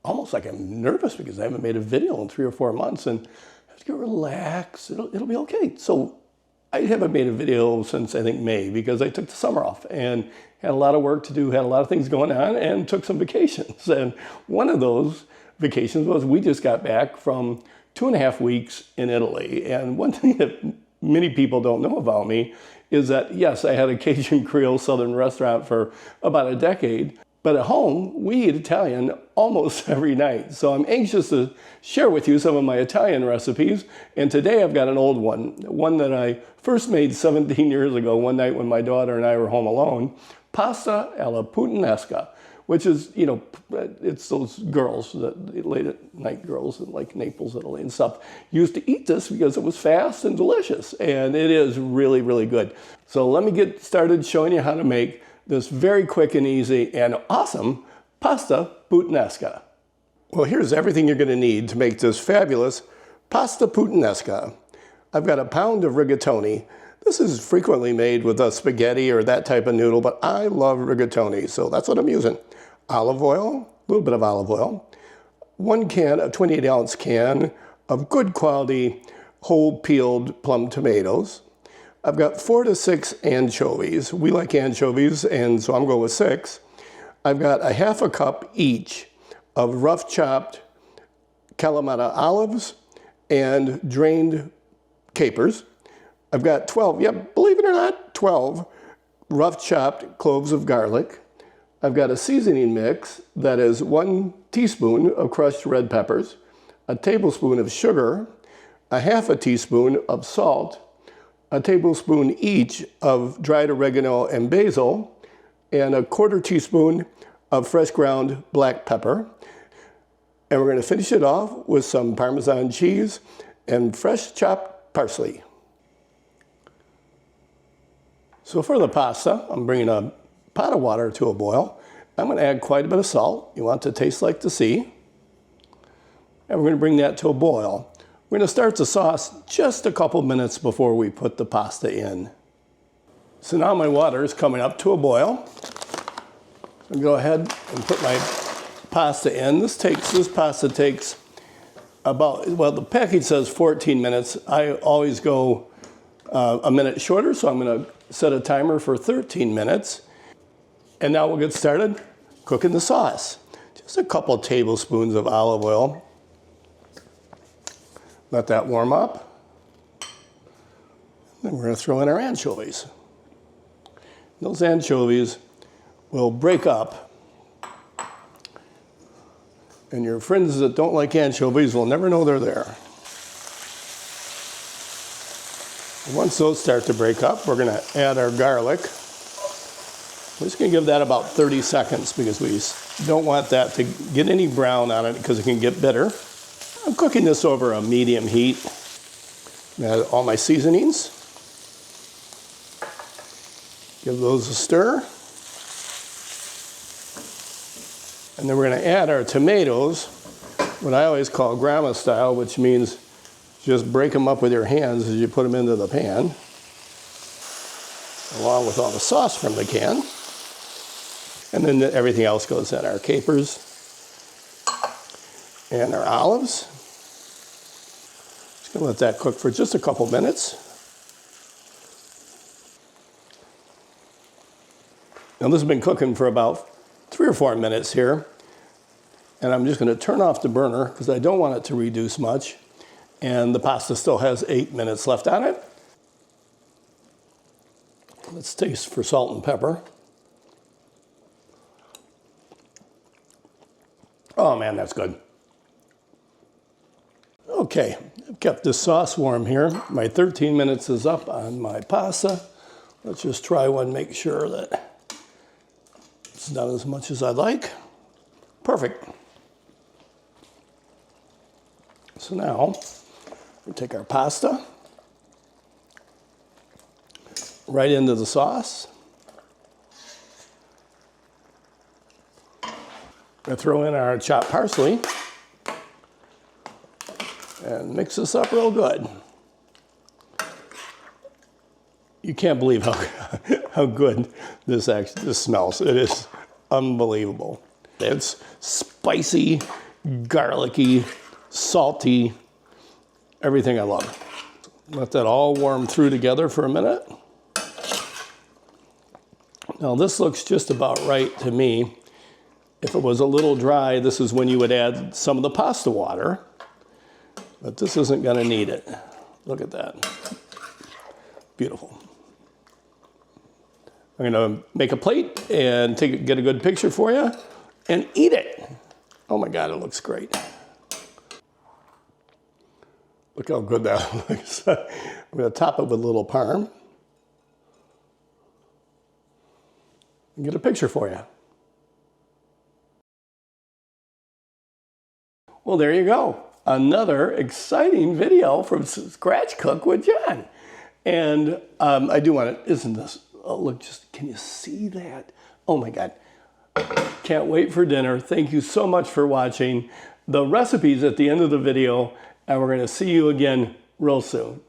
almost like I'm nervous because I haven't made a video in 3 or 4 months, and I have to go relax. It'll be okay. So I haven't made a video since I think May because I took the summer off and had a lot of work to do, had a lot of things going on, and took some vacations. And one of those vacations was we just got back from 2.5 weeks in Italy. And one thing that many people don't know about me is that, yes, I had a Cajun Creole Southern restaurant for about a decade, but at home, we eat Italian almost every night. So I'm anxious to share with you some of my Italian recipes. And today I've got an old one that I first made 17 years ago, one night when my daughter and I were home alone. Pasta alla Puttanesca, which is, you know, it's those girls, that late at night girls in like Naples, Italy and stuff, used to eat this because it was fast and delicious. And it is really, really good. So let me get started showing you how to make this very quick and easy and awesome pasta puttanesca. Well, here's everything you're going to need to make this fabulous pasta puttanesca. I've got a pound of rigatoni. This is frequently made with a spaghetti or that type of noodle, but I love rigatoni, so that's what I'm using. Olive oil, a little bit of olive oil, 1 can, a 28-ounce can of good quality whole peeled plum tomatoes. I've got 4 to 6 anchovies. We like anchovies, and so I'm going with 6. I've got a 1/2 cup each of rough chopped Kalamata olives and drained capers. I've got 12, believe it or not, 12 rough chopped cloves of garlic. I've got a seasoning mix that is 1 teaspoon of crushed red peppers, a tablespoon of sugar, a 1/2 teaspoon of salt, a tablespoon each of dried oregano and basil, and a 1/4 teaspoon of fresh ground black pepper. And we're going to finish it off with some Parmesan cheese and fresh chopped parsley. So for the pasta, I'm bringing a pot of water to a boil. I'm going to add quite a bit of salt. You want it to taste like the sea. And we're going to bring that to a boil. We're going to start the sauce just a couple minutes before we put the pasta in. So now my water is coming up to a boil. I'll go ahead and put my pasta in. This pasta takes about, well, the package says 14 minutes. I always go a minute shorter, so I'm going to set a timer for 13 minutes. And now we'll get started cooking the sauce. Just a couple tablespoons of olive oil. Let that warm up. Then we're going to throw in our anchovies. Those anchovies will break up. And your friends that don't like anchovies will never know they're there. Once those start to break up, we're going to add our garlic. We're just going to give that about 30 seconds because we don't want that to get any brown on it because it can get bitter. I'm cooking this over a medium heat. Add all my seasonings. Give those a stir. And then we're going to add our tomatoes, what I always call grandma style, which means just break them up with your hands as you put them into the pan, along with all the sauce from the can. And then everything else goes in, our capers and our olives. Just gonna let that cook for just a couple minutes. Now this has been cooking for about 3 or 4 minutes here. And I'm just gonna turn off the burner because I don't want it to reduce much. And the pasta still has 8 minutes left on it. Let's taste for salt and pepper. Oh man, that's good. Okay, I've kept this sauce warm here. My 13 minutes is up on my pasta. Let's just try one, make sure that it's not as much as I'd like. Perfect. So now, we take our pasta right into the sauce. I throw in our chopped parsley and mix this up real good. You can't believe how good this smells. It is unbelievable. It's spicy garlicky, salty, everything I love. Let that all warm through together for a minute. Now this looks just about right to me. If it was a little dry, this is when you would add some of the pasta water, but this isn't gonna need it. Look at that, beautiful. I'm gonna make a plate and get a good picture for you and eat it. Oh my God, it looks great. Look how good that looks. I'm gonna top it with a little parm and get a picture for you. Well, there you go. Another exciting video from Scratch Cook with John. And I do want to, isn't this, oh look, just, can you see that? Oh my God. Can't wait for dinner. Thank you so much for watching. The recipe's at the end of the video, and we're gonna see you again real soon.